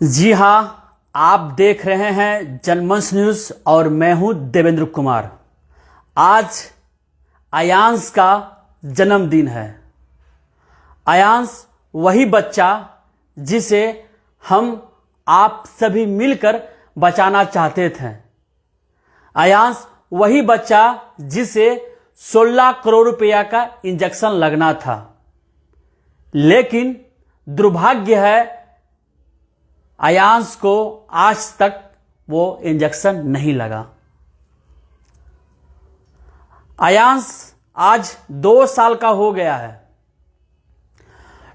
जी हाँ, आप देख रहे हैं जनमंच न्यूज़ और मैं हूं देवेंद्र कुमार। आज आयांश का जन्मदिन है। आयांश वही बच्चा जिसे हम आप सभी मिलकर बचाना चाहते थे। आयांश वही बच्चा जिसे 16 करोड़ रुपया का इंजेक्शन लगना था, लेकिन दुर्भाग्य है आयांश को आज तक वो इंजेक्शन नहीं लगा। आयांश आज 2 साल का हो गया है।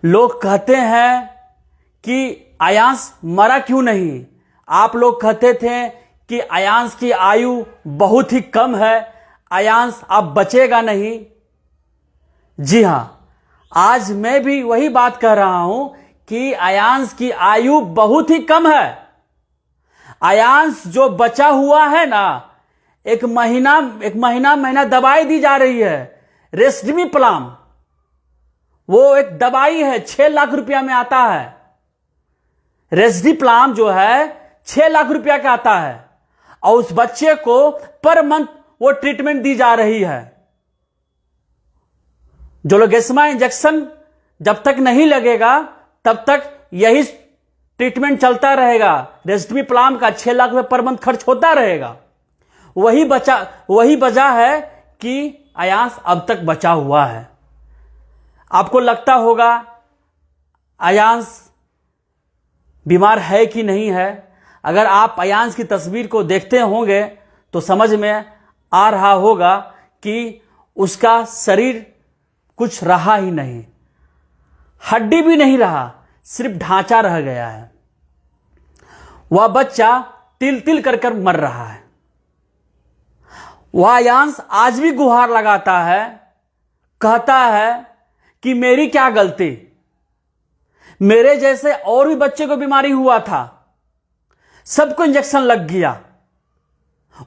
लोग कहते हैं कि आयांश मरा क्यों नहीं। आप लोग कहते थे कि आयांश की आयु बहुत ही कम है, आयांश अब बचेगा नहीं। जी हां, आज मैं भी वही बात कह रहा हूं कि आयांश की आयु बहुत ही कम है। आयांश जो बचा हुआ है ना, एक महीना दवाई दी जा रही है, रेस्डिमिप्लाम। वो एक दवाई है, 6 लाख रुपया में आता है। रेस्डिमिप्लाम जो है 6 लाख रुपया का आता है, और उस बच्चे को पर मंथ वो ट्रीटमेंट दी जा रही है। जोलोगेस्मा इंजेक्शन जब तक नहीं लगेगा तब तक यही ट्रीटमेंट चलता रहेगा। रेस्डिमिप्लाम का 6 लाख रुपए पर मंथ खर्च होता रहेगा। वही वजह है कि आयांश अब तक बचा हुआ है। आपको लगता होगा आयांश बीमार है कि नहीं है। अगर आप आयांश की तस्वीर को देखते होंगे तो समझ में आ रहा होगा कि उसका शरीर कुछ रहा ही नहीं, हड्डी भी नहीं रहा, सिर्फ ढांचा रह गया है। वह बच्चा तिल तिल कर मर रहा है। वह आयांश आज भी गुहार लगाता है, कहता है कि मेरी क्या गलती, मेरे जैसे और भी बच्चे को बीमारी हुआ था, सबको इंजेक्शन लग गया।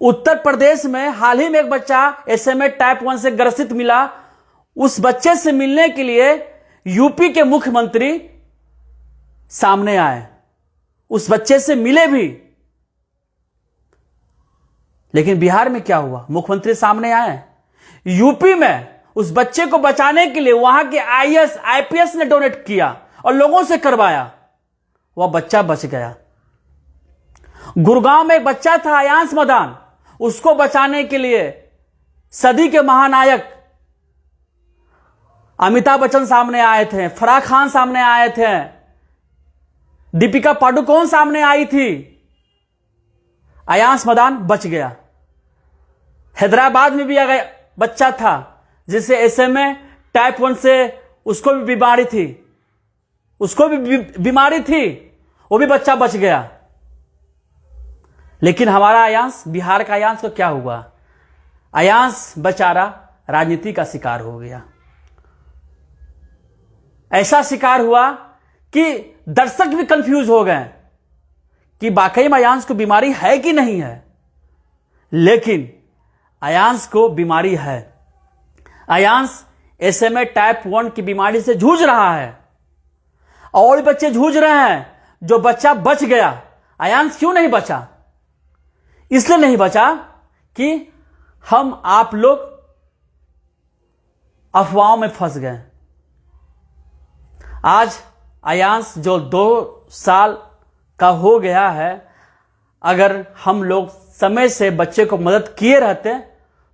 उत्तर प्रदेश में हाल ही में एक बच्चा SMA टाइप 1 से ग्रसित मिला। उस बच्चे से मिलने के लिए यूपी के मुख्यमंत्री सामने आए, उस बच्चे से मिले भी। लेकिन बिहार में क्या हुआ, मुख्यमंत्री सामने आए, यूपी में उस बच्चे को बचाने के लिए वहां के IAS IPS ने डोनेट किया और लोगों से करवाया, वह बच्चा बच गया। गुड़गांव में एक बच्चा था आयांश मदान, उसको बचाने के लिए सदी के महानायक अमिताभ बच्चन सामने आए थे, फराह खान सामने आए थे, दीपिका पादुकोण सामने आई थी। आयांश मदान बच गया। हैदराबाद में भी अगर बच्चा था जिसे SMA टाइप 1 से उसको भी बीमारी थी, वो भी बच्चा बच गया। लेकिन हमारा आयांश, बिहार का आयांश को क्या हुआ? आयांश बेचारा राजनीति का शिकार हो गया। ऐसा शिकार हुआ कि दर्शक भी कंफ्यूज हो गए कि वाकई में आयांश को बीमारी है कि नहीं है। लेकिन आयांश को बीमारी है। आयांश SMA टाइप 1 की बीमारी से जूझ रहा है, और भी बच्चे जूझ रहे हैं। जो बच्चा बच गया, आयांश क्यों नहीं बचा? इसलिए नहीं बचा कि हम आप लोग अफवाहों में फंस गए। आज आयांश जो 2 साल का हो गया है, अगर हम लोग समय से बच्चे को मदद किए रहते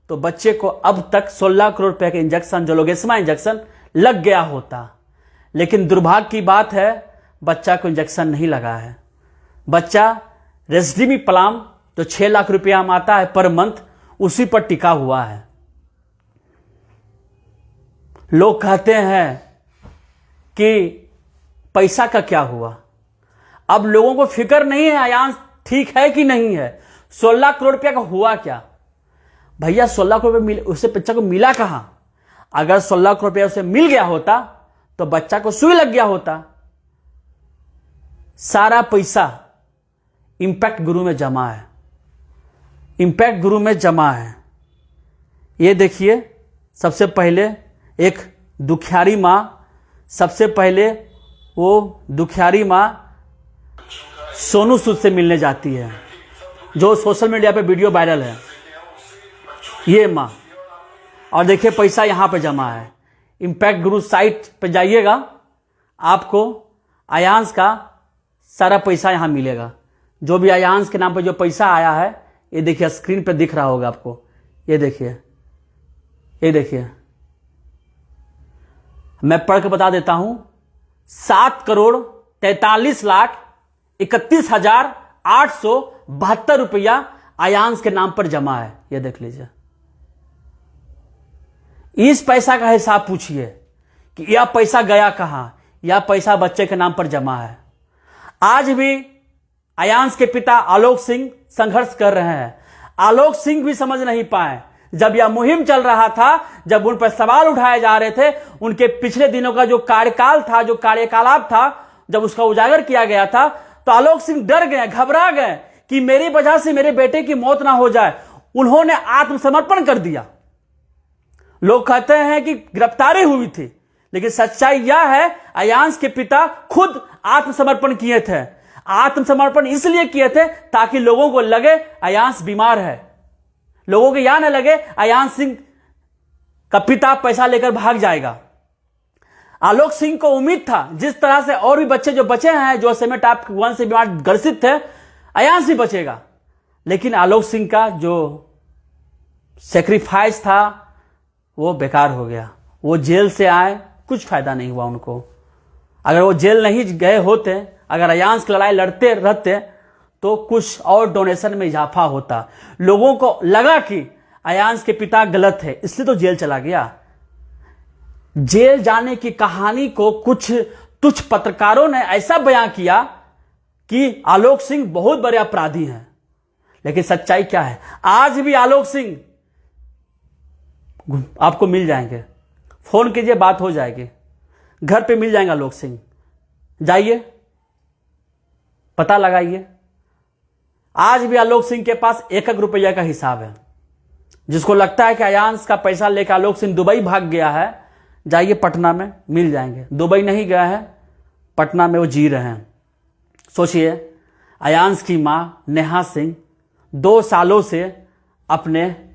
तो बच्चे को अब तक 16 करोड़ रुपए का इंजेक्शन, जोलोगेस्मा इंजेक्शन लग गया होता। लेकिन दुर्भाग्य की बात है, बच्चा को इंजेक्शन नहीं लगा है। बच्चा रेस्डिमिप्लाम जो 6 लाख रुपया में आता है पर मंथ, उसी पर टिका हुआ है। लोग कहते हैं कि पैसा का क्या हुआ। अब लोगों को फिक्र नहीं है आयांश ठीक है कि नहीं है। 16 करोड़ रुपया का हुआ क्या? भैया 16 करोड़ रुपया उसे बच्चा को मिला कहां? अगर 16 करोड़ रुपया उसे मिल गया होता तो बच्चा को सुई लग गया होता। सारा पैसा इंपैक्ट गुरु में जमा है, इंपैक्ट गुरु में जमा है। ये देखिए, सबसे पहले एक दुखियारी मां, सबसे पहले वो दुखियारी मां सोनू सूद से मिलने जाती है, जो सोशल मीडिया पे वीडियो वायरल है। ये माँ, और देखिए पैसा यहाँ पे जमा है। इम्पैक्ट गुरु साइट पे जाइएगा, आपको आयांश का सारा पैसा यहाँ मिलेगा। जो भी आयांश के नाम पे जो पैसा आया है, ये देखिए स्क्रीन पे दिख रहा होगा आपको। ये देखिए, ये देखिए, मैं पढ़ के बता देता हूं। 7,43,31,872 रुपया आयांश के नाम पर जमा है। ये देख लीजिए। इस पैसा का हिसाब पूछिए कि यह पैसा गया कहां। यह पैसा बच्चे के नाम पर जमा है। आज भी आयांश के पिता आलोक सिंह संघर्ष कर रहे हैं। आलोक सिंह भी समझ नहीं पाए। जब यह मुहिम चल रहा था, जब उन पर सवाल उठाए जा रहे थे, उनके पिछले दिनों का जो कार्यकाल था, जो कार्यकलाप था, जब उसका उजागर किया गया था, तो आलोक सिंह डर गए, घबरा गए कि मेरी वजह से मेरे बेटे की मौत ना हो जाए। उन्होंने आत्मसमर्पण कर दिया। लोग कहते हैं कि गिरफ्तारी हुई थी, लेकिन सच्चाई यह है आयांश के पिता खुद आत्मसमर्पण किए थे। आत्मसमर्पण इसलिए किए थे ताकि लोगों को लगे आयांश बीमार है, लोगों को यह न लगे आयांश सिंह का पिता पैसा लेकर भाग जाएगा। आलोक सिंह को उम्मीद था, जिस तरह से और भी बच्चे जो बचे हैं, जो समय टाइप 1 से बीमार ग्रसित थे, आयांश भी बचेगा। लेकिन आलोक सिंह का जो सेक्रीफाइस था वो बेकार हो गया। वो जेल से आए, कुछ फायदा नहीं हुआ उनको। अगर वो जेल नहीं गए होते, अगर आयांश की लड़ाई लड़ते रहते, तो कुछ और डोनेशन में इजाफा होता। लोगों को लगा कि आयांश के पिता गलत है, इसलिए तो जेल चला गया। जेल जाने की कहानी को कुछ तुच्छ पत्रकारों ने ऐसा बयां किया कि आलोक सिंह बहुत बड़े अपराधी हैं। लेकिन सच्चाई क्या है? आज भी आलोक सिंह आपको मिल जाएंगे। फोन कीजिए, बात हो जाएगी। घर पे मिल जाएंगे आलोक सिंह। जाइए, पता लगाइए। आज भी आलोक सिंह के पास 1 रुपया का हिसाब है। जिसको लगता है कि आयांश का पैसा लेकर आलोक सिंह दुबई भाग गया है, जाइए पटना में मिल जाएंगे। दुबई नहीं गया है, पटना में वो जी रहे हैं। सोचिए, आयांश की मां नेहा सिंह 2 सालों से अपने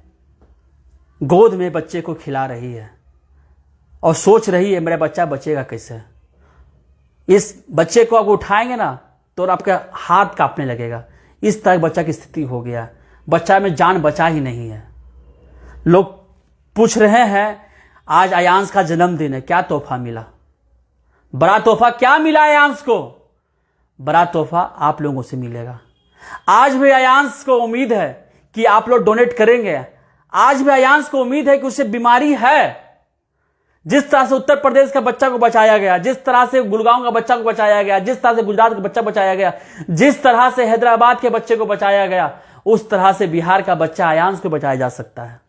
गोद में बच्चे को खिला रही है और सोच रही है मेरा बच्चा बचेगा कैसे। इस बच्चे को अगर उठाएंगे ना तो आपका हाथ कांपने लगेगा। इस तरह बच्चा की स्थिति हो गया। बच्चा में जान बचा ही नहीं है। लोग पूछ रहे हैं, आज आयांश का जन्मदिन है, क्या तोहफा मिला? बड़ा तोहफा क्या मिला आयांश को? बड़ा तोहफा आप लोगों से मिलेगा। आज भी आयांश को उम्मीद है कि आप लोग डोनेट करेंगे। आज भी आयांश को उम्मीद है कि उसे बीमारी है। जिस तरह से उत्तर प्रदेश का बच्चा को बचाया गया, जिस तरह से गुड़गांव का बच्चा को बचाया गया, जिस तरह से गुजरात का बच्चा बचाया गया, जिस तरह से हैदराबाद के बच्चे को बचाया गया, उस तरह से बिहार का बच्चा आयांश को बचाया जा सकता है।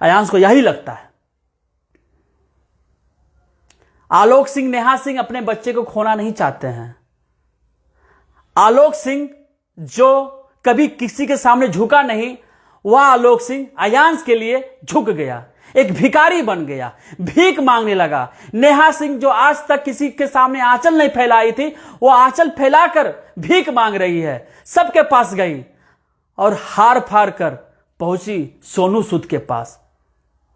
आयांश को यही लगता है। आलोक सिंह, नेहा सिंह अपने बच्चे को खोना नहीं चाहते हैं। आलोक सिंह जो कभी किसी के सामने झुका नहीं, वह आलोक सिंह आयांश के लिए झुक गया, एक भिखारी बन गया, भीख मांगने लगा। नेहा सिंह जो आज तक किसी के सामने आंचल नहीं फैलाई थी, वो आंचल फैलाकर भीख मांग रही है। सबके पास गई और हार फार कर पहुंची सोनू सूद के पास।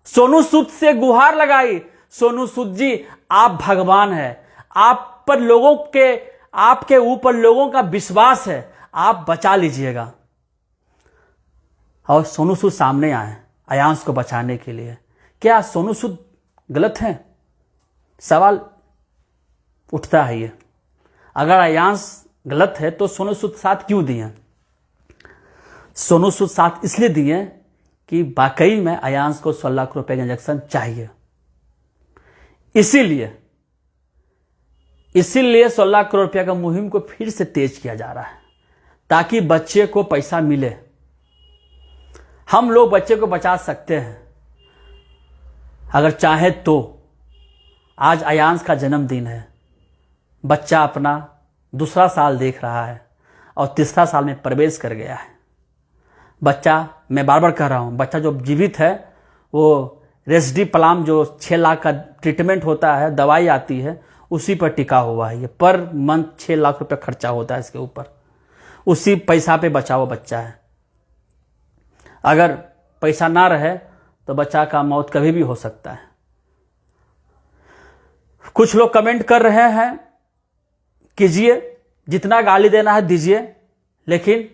सोनू सूद से गुहार लगाई, सोनू सूद जी आप भगवान हैं, आप पर लोगों के, आपके ऊपर लोगों का विश्वास है, आप बचा लीजिएगा। और सोनू सूद सामने आए आयांश को बचाने के लिए। क्या सोनू सूद गलत हैं? सवाल उठता है ये। अगर आयांश गलत है तो सोनू सूद साथ क्यों दिए? सोनू सूद साथ इसलिए दिए कि वाकई में आयांश को 16 लाख रुपए का इंजेक्शन चाहिए। इसीलिए 16 करोड़ रुपया का मुहिम को फिर से तेज किया जा रहा है, ताकि बच्चे को पैसा मिले। हम लोग बच्चे को बचा सकते हैं अगर चाहे तो। आज आयांश का जन्मदिन है। बच्चा अपना दूसरा साल देख रहा है और तीसरा साल में प्रवेश कर गया है। बच्चा, मैं बार बार कह रहा हूं, बच्चा जो जीवित है वो रेसडीप्लाम जो 6 लाख का ट्रीटमेंट होता है, दवाई आती है, उसी पर टिका हुआ है। ये पर मंथ 6 लाख रुपए खर्चा होता है इसके ऊपर। उसी पैसा पे बचा हुआ बच्चा है। अगर पैसा ना रहे तो बच्चा का मौत कभी भी हो सकता है। कुछ लोग कमेंट कर रहे हैं, कीजिए, जितना गाली देना है दीजिए, लेकिन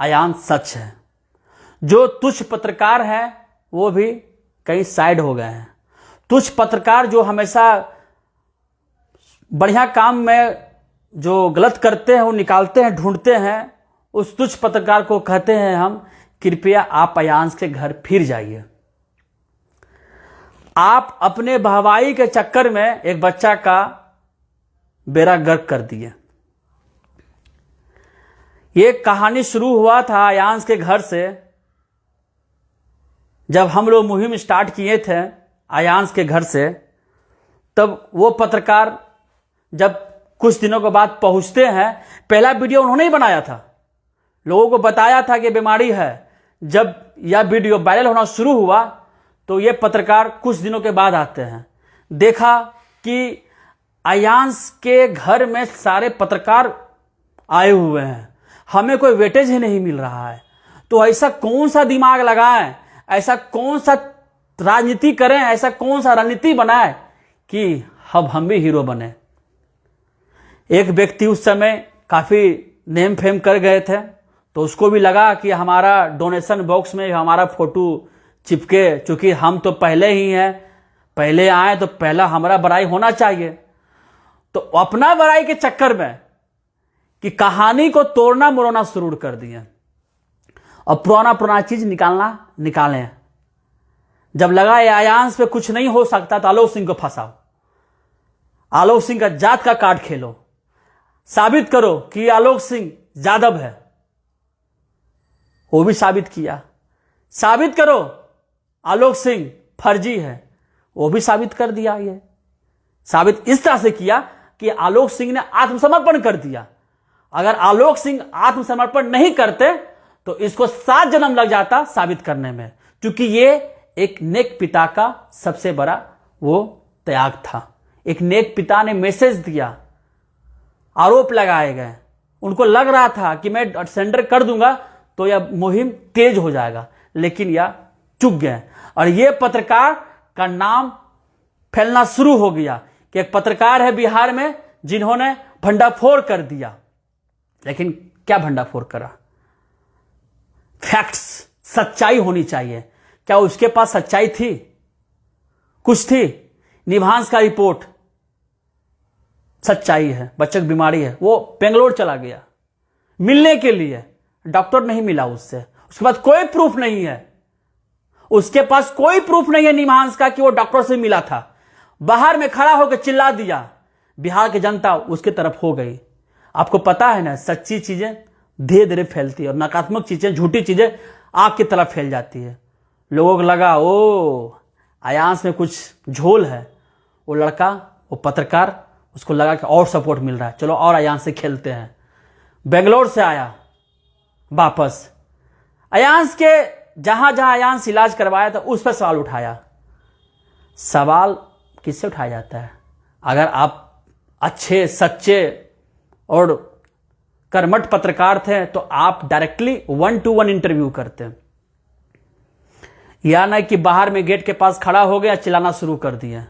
अयान सच है। जो तुच्छ पत्रकार हैं वो भी कहीं साइड हो गए हैं। तुच्छ पत्रकार जो हमेशा बढ़िया काम में जो गलत करते हैं वो निकालते हैं, ढूंढते हैं, उस तुच्छ पत्रकार को कहते हैं हम, कृपया आप अयांश के घर फिर जाइए। आप अपने बहवाई के चक्कर में एक बच्चा का बेड़ा गर्क कर दिए। ये कहानी शुरू हुआ था अयांश के घर से। जब हम लोग मुहिम स्टार्ट किए थे अयांश के घर से, तब वो पत्रकार जब कुछ दिनों के बाद पहुंचते हैं, पहला वीडियो उन्होंने ही बनाया था, लोगों को बताया था कि बीमारी है। जब यह वीडियो वायरल होना शुरू हुआ तो ये पत्रकार कुछ दिनों के बाद आते हैं, देखा कि अयांश के घर में सारे पत्रकार आए हुए हैं, हमें कोई वेटेज ही नहीं मिल रहा है। तो ऐसा कौन सा दिमाग लगाएं, ऐसा कौन सा राजनीति करें, ऐसा कौन सा रणनीति बनाए कि अब हम भी हीरो बने। एक व्यक्ति उस समय काफी नेम फेम कर गए थे, तो उसको भी लगा कि हमारा डोनेशन बॉक्स में हमारा फोटो चिपके, चूंकि हम तो पहले ही हैं, पहले आए तो पहला हमारा बड़ाई होना चाहिए। तो अपना बड़ाई के चक्कर में कि कहानी को तोड़ना मरोड़ना शुरू कर दिए और पुराना चीज निकालें। जब लगा ये अयांश पे कुछ नहीं हो सकता तो आलोक सिंह को फंसाओ, आलोक सिंह का जात का कार्ड खेलो, साबित करो कि आलोक सिंह जादव है। वो भी साबित किया। साबित करो आलोक सिंह फर्जी है, वो भी साबित कर दिया। ये साबित इस तरह से किया कि आलोक सिंह ने आत्मसमर्पण कर दिया। अगर आलोक सिंह आत्मसमर्पण नहीं करते तो इसको 7 जन्म लग जाता साबित करने में, क्योंकि ये एक नेक पिता का सबसे बड़ा वो त्याग था। एक नेक पिता ने मैसेज दिया, आरोप लगाए गए, उनको लग रहा था कि मैं सरेंडर कर दूंगा तो यह मुहिम तेज हो जाएगा, लेकिन यह चूक गए। और यह पत्रकार का नाम फैलना शुरू हो गया कि एक पत्रकार है बिहार में जिन्होंने भंडाफोड़ कर दिया। लेकिन क्या भंडाफोड़ करा? फैक्ट्स, सच्चाई होनी चाहिए। क्या उसके पास सच्चाई थी? कुछ थी? निभांस का रिपोर्ट सच्चाई है, बच्चे की बीमारी है। वो बेंगलोर चला गया मिलने के लिए, डॉक्टर नहीं मिला उससे। उसके बाद कोई प्रूफ नहीं है, उसके पास कोई प्रूफ नहीं है निभांस का कि वो डॉक्टर से मिला था। बाहर में खड़ा होकर चिल्ला दिया, बिहार की जनता उसके तरफ हो गई। आपको पता है ना, सच्ची चीजें धीरे धीरे फैलती है और नकारात्मक चीजें, झूठी चीजें आग की तरफ फैल जाती है। लोगों को लगा ओ अयांश में कुछ झोल है। वो लड़का, वो पत्रकार, उसको लगा कि और सपोर्ट मिल रहा है, चलो और अयांश से खेलते हैं। बेंगलोर से आया वापस, अयांश के जहां जहां अयांश इलाज करवाया था उस पर सवाल उठाया। सवाल किससे उठाया जाता है? अगर आप अच्छे, सच्चे और कर्मठ पत्रकार थे तो आप डायरेक्टली 1-to-1 इंटरव्यू करते, या नहीं कि बाहर में गेट के पास खड़ा हो गया चिल्लाना शुरू कर दिया।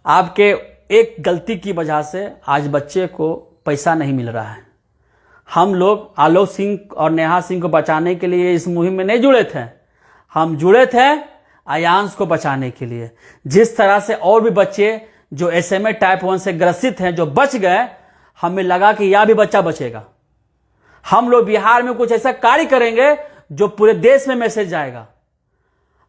आपके एक गलती की वजह से आज बच्चे को पैसा नहीं मिल रहा है। हम लोग आलोक सिंह और नेहा सिंह को बचाने के लिए इस मुहिम में नहीं जुड़े थे, हम जुड़े थे अयांश को बचाने के लिए। जिस तरह से और भी बच्चे जो SMA टाइप 1 से ग्रसित हैं जो बच गए, हमें लगा कि यह भी बच्चा बचेगा। हम लोग बिहार में कुछ ऐसा कार्य करेंगे जो पूरे देश में मैसेज जाएगा।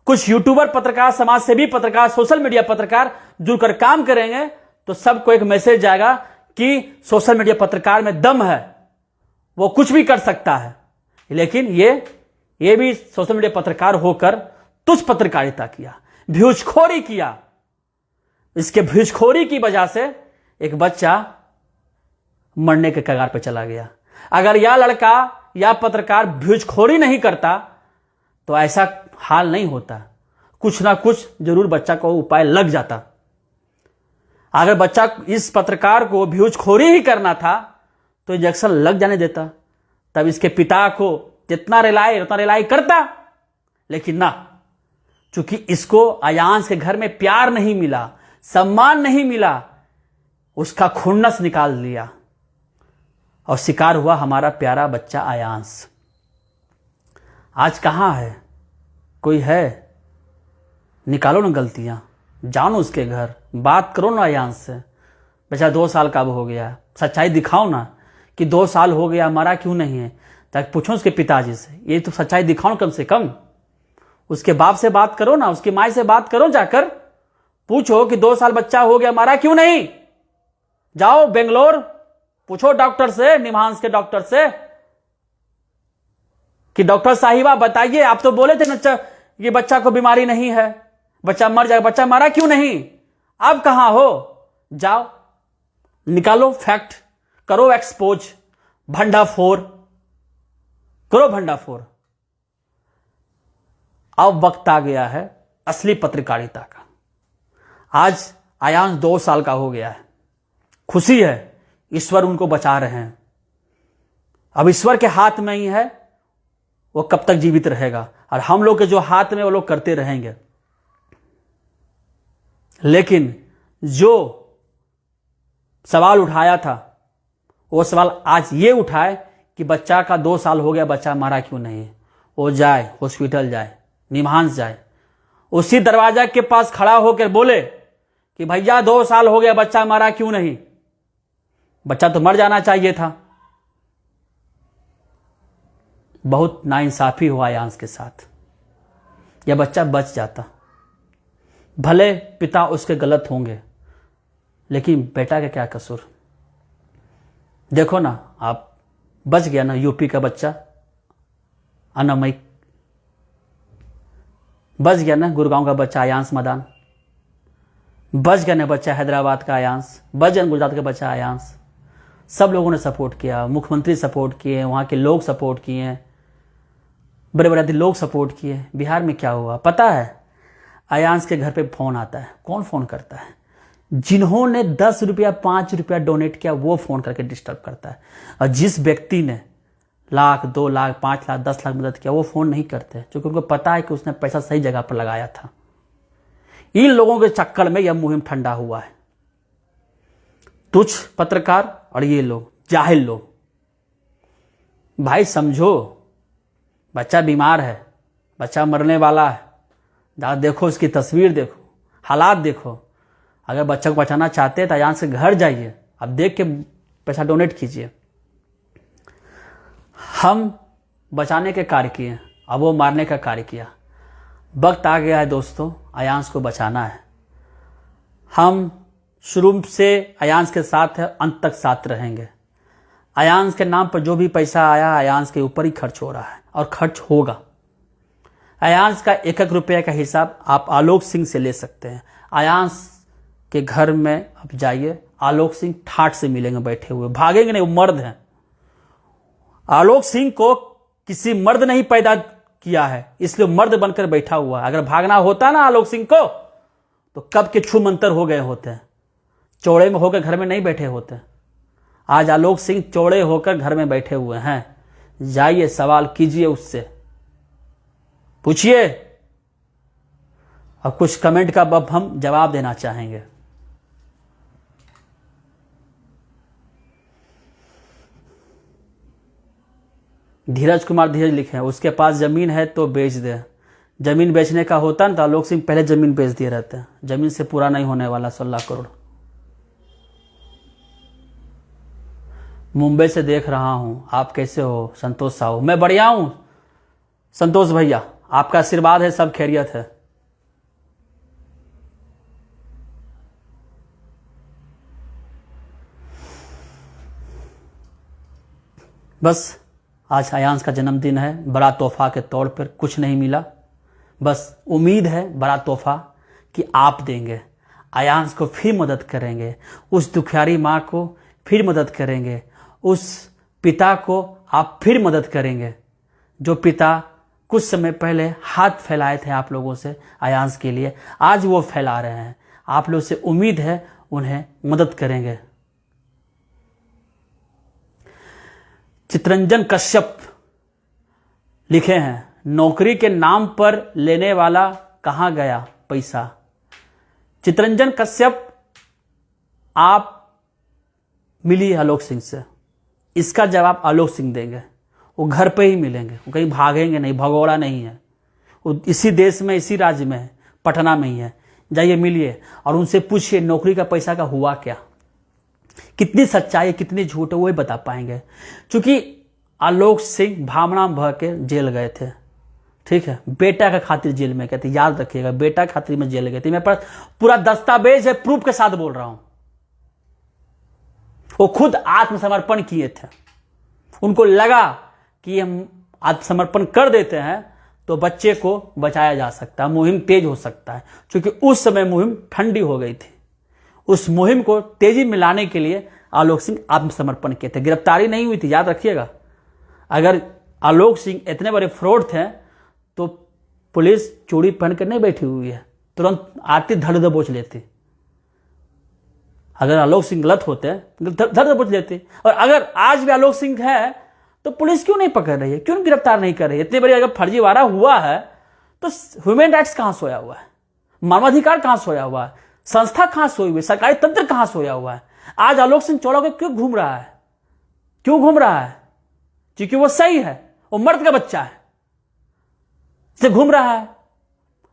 कुछ यूट्यूबर पत्रकार, समाज सेवी पत्रकार, सोशल मीडिया पत्रकार जुड़कर काम करेंगे तो सबको एक मैसेज जाएगा कि सोशल मीडिया पत्रकार में दम है, वो कुछ भी कर सकता है। लेकिन ये भी सोशल मीडिया पत्रकार होकर तुच्छ पत्रकारिता किया, व्यूजखोरी किया। इसके व्यूजखोरी की वजह से एक बच्चा मरने के कगार पर चला गया। अगर यह लड़का या पत्रकार व्यूजखोरी नहीं करता तो ऐसा हाल नहीं होता। कुछ ना कुछ जरूर बच्चा को उपाय लग जाता। अगर बच्चा इस पत्रकार को व्यूजखोरी ही करना था तो इंजेक्शन लग जाने देता, तब इसके पिता को जितना रिलाई उतना रिलाई करता, लेकिन ना, चूंकि इसको अयांश के घर में प्यार नहीं मिला, सम्मान नहीं मिला, उसका खुन्नस निकाल लिया और शिकार हुआ हमारा प्यारा बच्चा अयांश। आज कहां है? कोई है? निकालो ना गलतियां, जानो उसके घर, बात करो ना अयांश से। बच्चा 2 साल का अब हो गया, सच्चाई दिखाओ ना कि 2 साल हो गया, मरा क्यों नहीं है, ताकि पूछो उसके पिताजी से, ये तो सच्चाई दिखाओ कम से कम। उसके बाप से बात करो ना, उसकी माँ से बात करो, जाकर पूछो कि 2 साल बच्चा हो गया, मरा क्यों नहीं। जाओ बेंगलोर, पूछो डॉक्टर से, निमहांस के डॉक्टर से कि डॉक्टर साहिबा बताइए, आप तो बोले थे ना ये बच्चा को बीमारी नहीं है, बच्चा मर जाएगा, बच्चा मरा क्यों नहीं, अब कहां हो? जाओ निकालो फैक्ट, करो एक्सपोज, भंडाफोड़ करो, भंडाफोड़। अब वक्त आ गया है असली पत्रकारिता का। आज अयांश 2 साल का हो गया है, खुशी है, ईश्वर उनको बचा रहे हैं। अब ईश्वर के हाथ में ही है वो कब तक जीवित रहेगा, और हम लोग के जो हाथ में वो लोग करते रहेंगे। लेकिन जो सवाल उठाया था वो सवाल आज ये उठाए कि बच्चा का 2 साल हो गया, बच्चा मारा क्यों नहीं। वो जाए हॉस्पिटल, जाए निमहांस, जाए उसी दरवाजा के पास खड़ा होकर बोले कि भैया 2 साल हो गया, बच्चा मारा क्यों नहीं। बच्चा तो मर जाना चाहिए था। बहुत नाइंसाफी हुआ अयांश के साथ। यह बच्चा बच जाता, भले पिता उसके गलत होंगे, लेकिन बेटा का क्या कसूर। देखो ना, आप बच गया ना, यूपी का बच्चा अनामयिक, बच गया ना गुड़गांव का बच्चा अयांश मदान, बच गया ना बच्चा हैदराबाद का अयांश, बच गया गुजरात का बच्चा अयांश। सब लोगों ने सपोर्ट किया, मुख्यमंत्री सपोर्ट किए, वहां के लोग सपोर्ट किए, बड़े बड़े लोग सपोर्ट किए। बिहार में क्या हुआ पता है? अयांश के घर पे फोन आता है। कौन फोन करता है? जिन्होंने 10 रुपया 5 रुपया डोनेट किया वो फोन करके डिस्टर्ब करता है। और जिस व्यक्ति ने लाख 2 लाख 5 लाख 10 लाख मदद किया वो फोन नहीं करते, क्योंकि उनको पता है कि उसने पैसा सही जगह पर लगाया था। इन लोगों के चक्कर में यह मुहिम ठंडा हुआ है। तुच्छ पत्रकार और ये लोग जाहिल लोग। भाई समझो, बच्चा बीमार है, बच्चा मरने वाला है, देखो उसकी तस्वीर, देखो हालात, देखो। अगर बच्चा को बचाना चाहते हैं तो अयांश के घर जाइए, अब देख के पैसा डोनेट कीजिए। हम बचाने के कार्य किए, अब वो मारने का कार्य किया। वक्त आ गया है दोस्तों, अयांश को बचाना है। हम शुरू से अयांश के साथ है, अंत तक साथ रहेंगे। अयांश के नाम पर जो भी पैसा आया अयांश के ऊपर ही खर्च हो रहा है और खर्च होगा। अयांश का 1-1 रुपये का हिसाब आप आलोक सिंह से ले सकते हैं। अयांश के घर में अब जाइए, आलोक सिंह ठाठ से मिलेंगे बैठे हुए, भागेंगे नहीं, वो मर्द हैं। आलोक सिंह को किसी मर्द नहीं पैदा किया है, इसलिए मर्द बनकर बैठा हुआ है। अगर भागना होता ना आलोक सिंह को तो कब के छू मंतर हो गए होते हैं, चौड़े में होकर घर में नहीं बैठे होते। आज आलोक सिंह चौड़े होकर घर में बैठे हुए हैं। जाइए सवाल कीजिए उससे, पूछिए, और कुछ कमेंट का अब हम जवाब देना चाहेंगे। धीरज कुमार धीरज लिखे, उसके पास जमीन है तो बेच दे। जमीन बेचने का होता ना तो आलोक सिंह पहले जमीन बेच दिए रहते हैं। जमीन से पूरा नहीं होने वाला 16 करोड़। मुंबई से देख रहा हूं, आप कैसे हो? संतोष साहू, मैं बढ़िया हूं संतोष भैया, आपका आशीर्वाद है, सब खैरियत है। बस आज अयांश का जन्मदिन है, बड़ा तोहफा के तौर पर कुछ नहीं मिला, बस उम्मीद है बड़ा तोहफा कि आप देंगे। अयांश को फिर मदद करेंगे, उस दुखियारी माँ को फिर मदद करेंगे, उस पिता को आप फिर मदद करेंगे जो पिता कुछ समय पहले हाथ फैलाए थे आप लोगों से अयांश के लिए, आज वो फैला रहे हैं। आप लोग से उम्मीद है उन्हें मदद करेंगे। चितरंजन कश्यप लिखे हैं, नौकरी के नाम पर लेने वाला कहां गया पैसा। चितरंजन कश्यप, आप मिली आलोक सिंह से, इसका जवाब आलोक सिंह देंगे। वो घर पे ही मिलेंगे, वो कहीं भागेंगे नहीं, भगोड़ा नहीं है, वो इसी देश में, इसी राज्य में है, पटना में ही है। जाइए मिलिए और उनसे पूछिए नौकरी का पैसा का हुआ क्या, कितनी सच्चाई कितनी झूठ है वो ही बता पाएंगे। क्योंकि आलोक सिंह भावना बह के जेल गए थे, ठीक है, बेटा का खातिर जेल में गए थे, याद रखिएगा, बेटा के खातिर में जेल गए थे। मेरे पास पूरा दस्तावेज है, प्रूफ के साथ बोल रहा हूं। वो खुद आत्मसमर्पण किए थे, उनको लगा कि हम आत्मसमर्पण कर देते हैं तो बच्चे को बचाया जा सकता है, मुहिम तेज हो सकता है। क्योंकि उस समय मुहिम ठंडी हो गई थी, उस मुहिम को तेजी में लाने के लिए आलोक सिंह आत्मसमर्पण किए थे। गिरफ्तारी नहीं हुई थी, याद रखिएगा। अगर आलोक सिंह इतने बड़े फ्रॉड थे तो पुलिस चूड़ी पहन कर नहीं बैठी हुई है, तुरंत आती धड़ दबोच लेती। अगर आलोक सिंह गलत होते धड़ दबोच लेती। और अगर आज भी आलोक सिंह है तो पुलिस क्यों नहीं पकड़ रही है, क्यों गिरफ्तार नहीं कर रही है? इतने बड़ी अगर फर्जीवाड़ा हुआ है तो ह्यूमन राइट्स कहां सोया हुआ है, मानवाधिकार कहां सोया हुआ है, संस्था कहां सोई हुई है, सरकारी तंत्र कहां सोया हुआ है? आज आलोक सिंह चौड़ा के क्यों घूम रहा है, क्यों घूम रहा है? क्योंकि वो सही है, वो मर्द का बच्चा है, से घूम रहा है।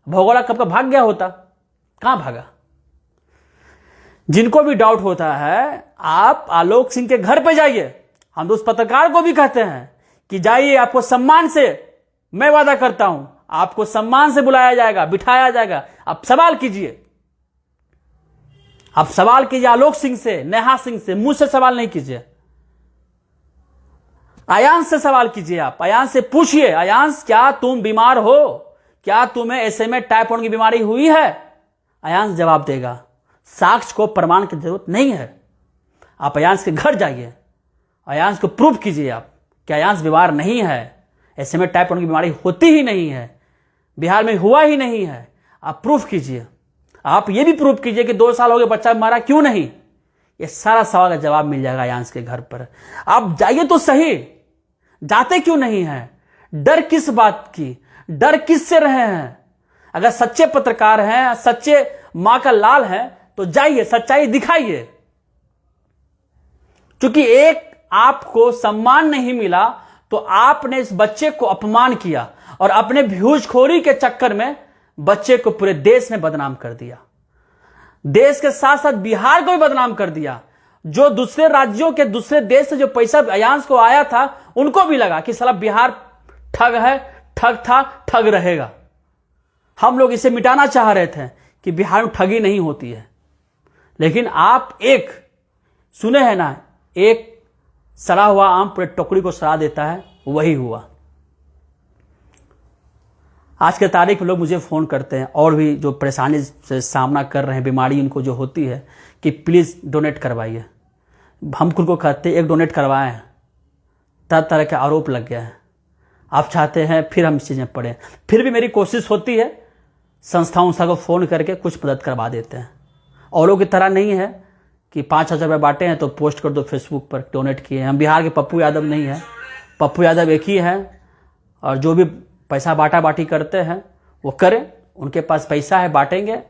भगोड़ा कब का भाग गया होता, कहां भागा? जिनको भी डाउट होता है, आप आलोक सिंह के घर पे जाइए। हम तो उस पत्रकार को भी कहते हैं कि जाइए, आपको सम्मान से, मैं वादा करता हूं, आपको सम्मान से बुलाया जाएगा, बिठाया जाएगा। आप सवाल कीजिए, आप सवाल कीजिए आलोक सिंह से, नेहा सिंह से, मुझसे सवाल नहीं कीजिए। अयांश से सवाल कीजिए, आप अयांश से पूछिए, अयांश क्या तुम बीमार हो, क्या तुम्हें ऐसे में टाइप 1 की बीमारी हुई है? अयांश जवाब देगा। साक्ष्य को प्रमाण की जरूरत नहीं है। आप अयांश के घर जाइए, अयांश को प्रूफ कीजिए आप कि अयांश बीमार नहीं है, ऐसे में टाइप 1 की बीमारी होती ही नहीं है, बिहार में हुआ ही नहीं है। आप प्रूफ कीजिए, आप ये भी प्रूफ कीजिए कि 2 साल हो गए बच्चा मारा क्यों नहीं। ये सारा सवाल का जवाब मिल जाएगा अयांश के घर पर। आप जाइए तो सही, जाते क्यों नहीं है? डर किस बात की, डर किस से रहे हैं? अगर सच्चे पत्रकार हैं, सच्चे मां का लाल हैं, तो जाइए, सच्चाई दिखाइए। क्योंकि एक आपको सम्मान नहीं मिला तो आपने इस बच्चे को अपमान किया और अपने व्यूजखोरी के चक्कर में बच्चे को पूरे देश में बदनाम कर दिया। देश के साथ साथ बिहार को भी बदनाम कर दिया। जो दूसरे राज्यों के, दूसरे देश से जो पैसा अयांश को आया था, उनको भी लगा कि साला बिहार ठग है, ठग था, ठग रहेगा। हम लोग इसे मिटाना चाह रहे थे कि बिहार में ठगी नहीं होती है। लेकिन आप एक सुने हैं ना, एक सड़ा हुआ आम पूरे टोकरी को सड़ा देता है, वही हुआ। आज के तारीख में लोग मुझे फोन करते हैं, और भी जो परेशानी से सामना कर रहे हैं, बीमारी उनको जो होती है, कि प्लीज डोनेट करवाइए। हम खुद को कहते हैं एक डोनेट करवाएं, तरह तरह के आरोप लग गया है। आप चाहते हैं फिर हम इस चीज में पड़े, फिर भी मेरी कोशिश होती है संस्था को फोन करके कुछ मदद करवा देते हैं। औरों की तरह नहीं है कि 5,000 रुपये बांटे हैं तो पोस्ट कर दो फेसबुक पर डोनेट किए। हम बिहार के पप्पू यादव नहीं है, पप्पू यादव एक ही है, और जो भी पैसा बांटा बांटी करते हैं वो करें, उनके पास पैसा है, बांटेंगे।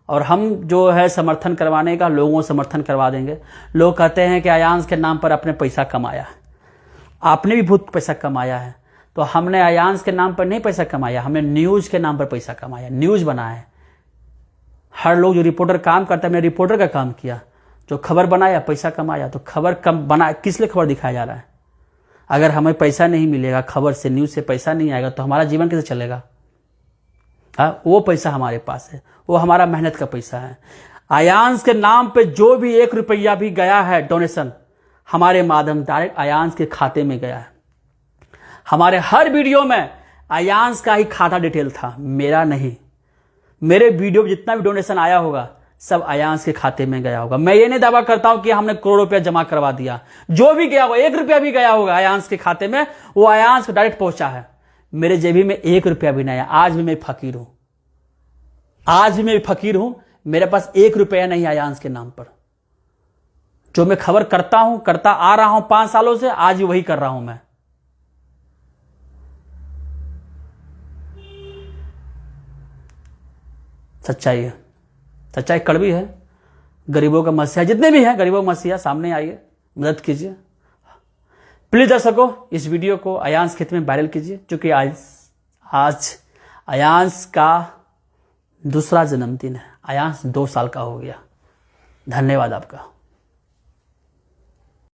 और हम जो है समर्थन करवाने का, लोगों को समर्थन करवा देंगे। लोग कहते हैं कि अयांश के नाम पर अपने पैसा कमाया, आपने भी बहुत पैसा कमाया है। तो हमने अयांश के नाम पर नहीं पैसा कमाया, हमने न्यूज के नाम पर पैसा कमाया, न्यूज बनाया है। हर लोग जो रिपोर्टर काम करता है, मैंने रिपोर्टर का काम किया, जो खबर बनाया, पैसा कमाया। तो खबर कम बना, किस लिए खबर दिखाया जा रहा है? अगर हमें पैसा नहीं मिलेगा, खबर से, न्यूज से पैसा नहीं आएगा, तो हमारा जीवन कैसे चलेगा? वो पैसा हमारे पास है, वो हमारा मेहनत का पैसा है। अयांश के नाम पे जो भी 1 रुपया भी गया है डोनेशन, हमारे माध्यम डायरेक्ट अयांश के खाते में गया है। हमारे हर वीडियो में अयांश का ही खाता डिटेल था, मेरा नहीं। मेरे वीडियो में जितना भी डोनेशन आया होगा सब अयांश के खाते में गया होगा। मैं ये नहीं दावा करता हूं कि हमने करोड़ रुपया जमा करवा दिया। जो भी गया होगा, 1 रुपया भी गया होगा अयांश के खाते में, वो अयांश को डायरेक्ट पहुंचा है। मेरे जेबी में 1 रुपया भी नहीं आया। आज भी मैं फकीर हूं, आज भी मैं फकीर हूं। मेरे पास 1 रुपया नहीं अयांश के नाम पर। जो मैं खबर करता हूं, करता आ रहा हूं 5 सालों से, आज भी वही कर रहा हूं मैं। सच्चाई है, सच्चाई कड़वी है। गरीबों का मसीहा जितने भी हैं, गरीबों का मसीहा, सामने आइए, मदद कीजिए। प्लीज दर्शकों, इस वीडियो को अयांश खेत में वायरल कीजिए, क्योंकि आज अयांश का दूसरा जन्मदिन है। अयांश 2 साल का हो गया। धन्यवाद आपका।